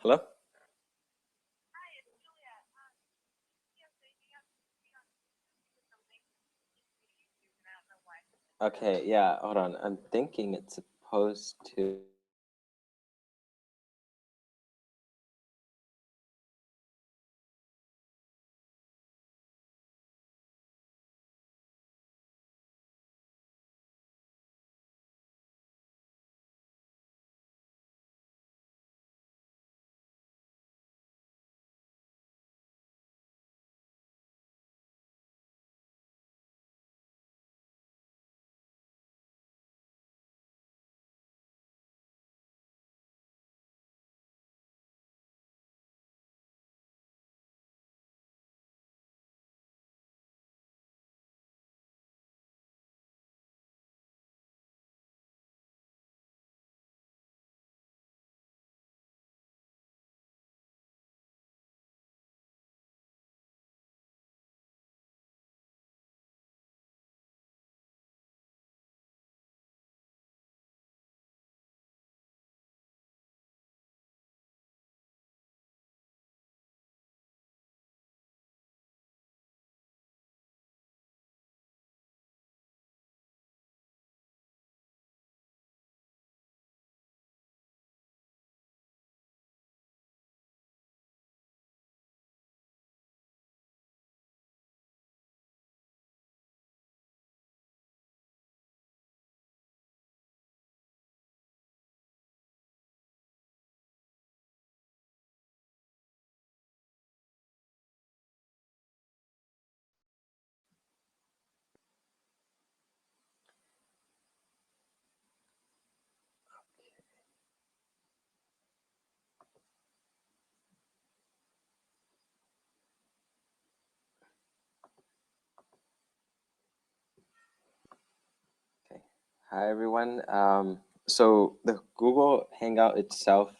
Hello? Okay, yeah, hold on. I'm thinking it's supposed to. Okay. Hi, everyone. So the Google Hangout itself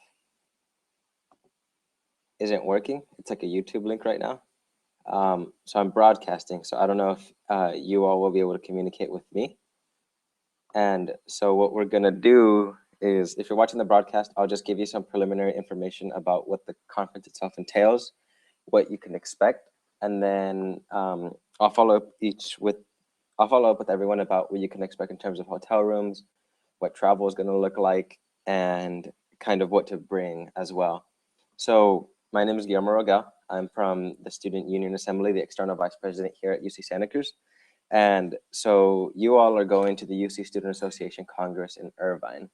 isn't working. It's like a YouTube link right now. So I'm broadcasting, so I don't know if you all will be able to communicate with me. And so what we're gonna do is, if you're watching the broadcast, I'll just give you some preliminary information about what the conference itself entails, what you can expect, and then I'll follow up I'll follow up with everyone about what you can expect in terms of hotel rooms, what travel is going to look like, and kind of what to bring as well. So my name is Guillermo Rogel. I'm from the Student Union Assembly, the external vice president here at UC Santa Cruz. And so you all are going to the UC Student Association Congress in Irvine.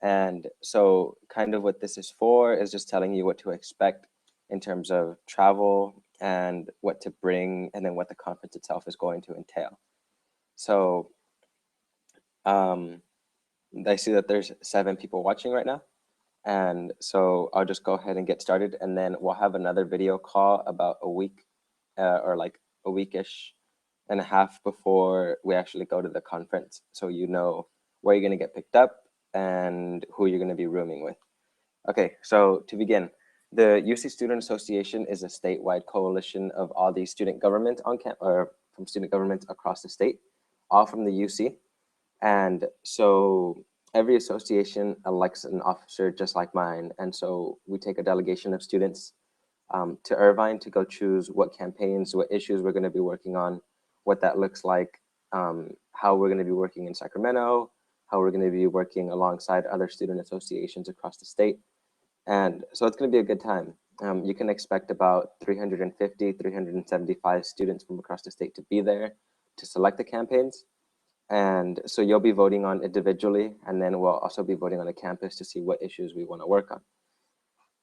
And so kind of what this is for is just telling you what to expect in terms of travel and what to bring, and then what the conference itself is going to entail. So um, I see that there's 7 people watching right now. And so I'll just go ahead and get started, and then we'll have another video call about a week or like a weekish and a half before we actually go to the conference. So you know where you're going to get picked up and who you're going to be rooming with. Okay, so to begin, the UC Student Association is a statewide coalition of all the student government on campus, or from student governments across the state, all from the UC. And so every association elects an officer just like mine. And so we take a delegation of students to Irvine to go choose what campaigns, what issues we're going to be working on, what that looks like, how we're going to be working in Sacramento, how we're going to be working alongside other student associations across the state. And so it's going to be a good time. You can expect about 350, 375 students from across the state to be there to select the campaigns. And so you'll be voting on individually, and then we'll also be voting on a campus to see what issues we want to work on.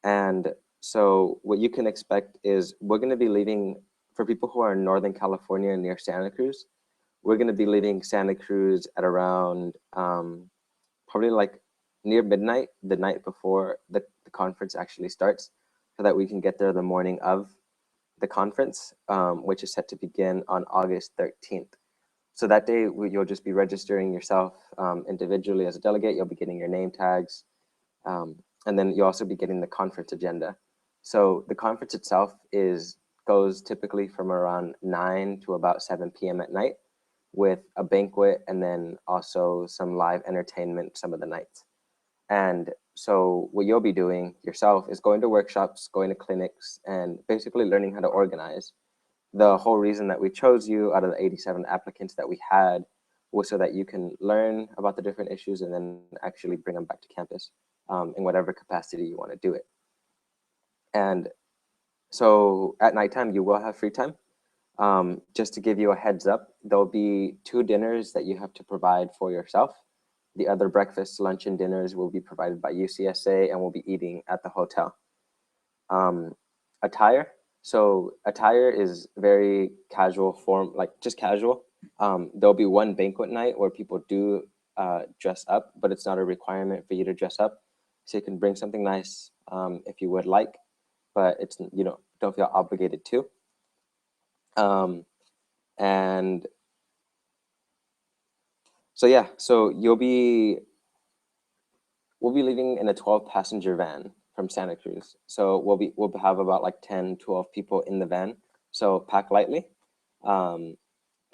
And so what you can expect is we're going to be leaving, for people who are in Northern California near Santa Cruz, we're going to be leaving Santa Cruz at around probably like near midnight, the night before the conference actually starts, so that we can get there the morning of the conference, which is set to begin on August 13th. So that day, you'll just be registering yourself individually as a delegate. You'll be getting your name tags, and then you'll also be getting the conference agenda. So the conference itself goes typically from around 9 to about 7 p.m. at night, with a banquet and then also some live entertainment some of the nights. And so what you'll be doing yourself is going to workshops, going to clinics, and basically learning how to organize. The whole reason that we chose you out of the 87 applicants that we had was so that you can learn about the different issues and then actually bring them back to campus in whatever capacity you want to do it. And so at nighttime, you will have free time. Just to give you a heads up, there'll be 2 dinners that you have to provide for yourself. The other breakfast, lunch, and dinners will be provided by UCSA, and we'll be eating at the hotel. Attire. So attire is very casual form, like just casual. There'll be one banquet night where people do dress up, but it's not a requirement for you to dress up. So you can bring something nice if you would like, but it's, you know, don't feel obligated to. And so yeah, so we'll be leaving in a 12-passenger van from Santa Cruz. So we'll have about like 10, 12 people in the van. So pack lightly.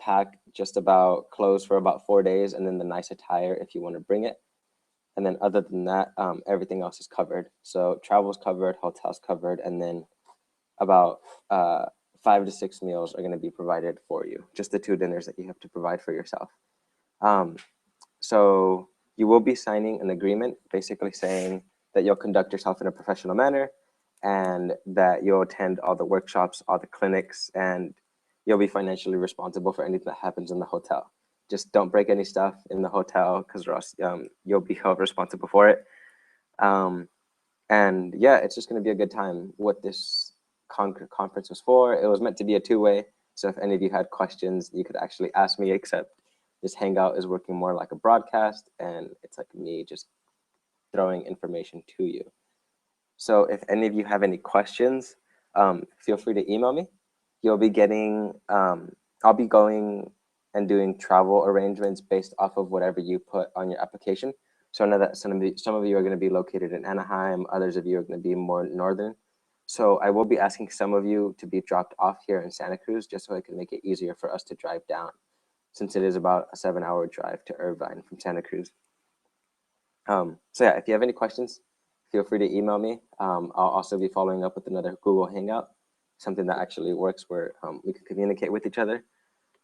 Pack just about clothes for about 4 days, and then the nice attire if you want to bring it. And then other than that, everything else is covered. So travel's covered, hotels covered, and then about 5 to 6 meals are going to be provided for you. Just the 2 dinners that you have to provide for yourself. So you will be signing an agreement basically saying that you'll conduct yourself in a professional manner and that you'll attend all the workshops, all the clinics, and you'll be financially responsible for anything that happens in the hotel. Just don't break any stuff in the hotel because you'll be held responsible for it. And yeah, it's just going to be a good time. What this conference was for, it was meant to be a 2-way. So if any of you had questions, you could actually ask me, except this Hangout is working more like a broadcast, and it's like me just throwing information to you. So if any of you have any questions, feel free to email me. You'll be getting, I'll be going and doing travel arrangements based off of whatever you put on your application. So I know that some of you are going to be located in Anaheim, others of you are going to be more northern. So I will be asking some of you to be dropped off here in Santa Cruz just so I can make it easier for us to drive down, since it is about a 7-hour drive to Irvine from Santa Cruz. So yeah, if you have any questions, feel free to email me. I'll also be following up with another Google Hangout, something that actually works where we can communicate with each other.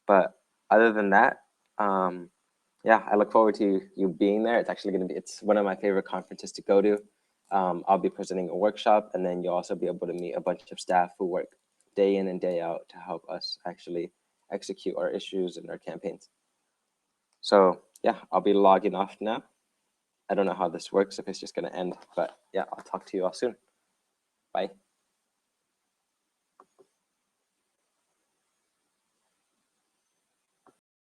But other than that, yeah, I look forward to you being there. It's actually going to be, it's one of my favorite conferences to go to. I'll be presenting a workshop, and then you'll also be able to meet a bunch of staff who work day in and day out to help us actually execute our issues and our campaigns. So yeah, I'll be logging off now. I don't know how this works, if it's just going to end, but yeah, I'll talk to you all soon. Bye.